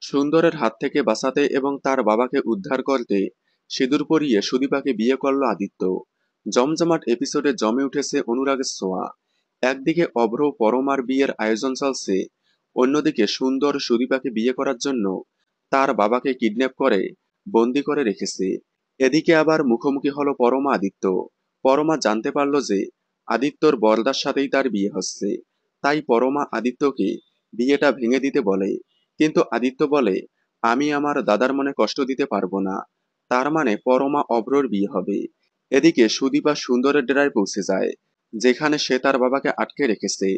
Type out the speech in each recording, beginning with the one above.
সুন্দরের হাত থেকে বাঁচাতে এবং তার বাবাকে উদ্ধার করতে সিঁদুর পরিয়ে সুদীপাকে বিয়ে করল আদিত্য। জমজমাট এপিসোডে জমে উঠেছে অনুরাগের ছোঁয়া। একদিকে অভ্র পরমার বিয়ের আয়োজন চলছে, অন্যদিকে সুন্দর সুদীপাকে বিয়ে করার জন্য তার বাবাকে কিডন্যাপ করে বন্দি করে রেখেছে। এদিকে আবার মুখোমুখি হলো পরমা আদিত্য। পরমা জানতে পারল যে আদিত্যর বরদার সাথেই তার বিয়ে হচ্ছে, তাই পরমা আদিত্যকে বিয়েটা ভেঙে দিতে বলে। কিন্তু আদিত্য বলে, আমি আমার দাদার মনে কষ্ট দিতে পারবো না। তার মানে পরমা অভ্রর বিয়ে হবে। এদিকে সুদীপা সুন্দরের ডেরায় পৌঁছে যায়, যেখানে সে তার বাবাকে আটকে রেখেছে।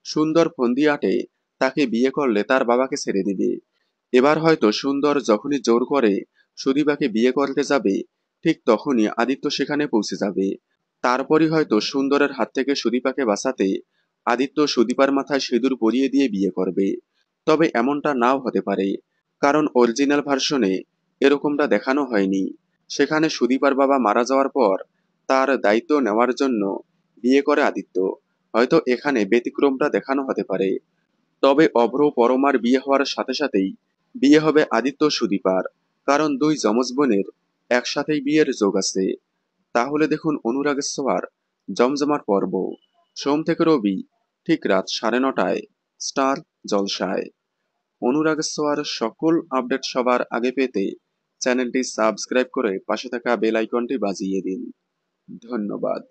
সুন্দর ফন্দি আটে তাকে বিয়ে করলে তার বাবাকে ছেড়ে দিবে। এবার হয়তো সুন্দর যখনই জোর করে সুদীপাকে বিয়ে করতে যাবে, ঠিক তখনই আদিত্য সেখানে পৌঁছে যাবে। তারপরই হয়তো সুন্দরের হাত থেকে সুদীপাকে বাঁচাতে আদিত্য সুদীপার মাথায় সিঁদুর পরিয়ে দিয়ে বিয়ে করবে। তবে এমনটা নাও হতে পারে, কারণ অরিজিনাল ভার্সনে এরকমটা দেখানো হয়নি। সেখানে সুদীপার বাবা মারা যাওয়ার পর তার দায়িত্ব নেওয়ার জন্য বিয়ে করে আদিত্য। হয়তো এখানে ব্যতিক্রমটা দেখানো হতে পারে। তবে অভ্র পরমার বিয়ে হওয়ার সাথে সাথেই বিয়ে হবে আদিত্য সুদীপার, কারণ দুই যমজ বোনের একসাথেই বিয়ের যোগ আছে। তাহলে দেখুন অনুরাগের ছোঁয়ার জমজমাট পর্ব, সোম থেকে রবি ঠিক রাত 9:30টায় স্টার জলসায়। অনুরাগের ছোঁয়ার সকল আপডেট সবার আগে পেতে চ্যানেলটি সাবস্ক্রাইব করে পাশে থাকা বেল আইকনটি বাজিয়ে দিন। ধন্যবাদ।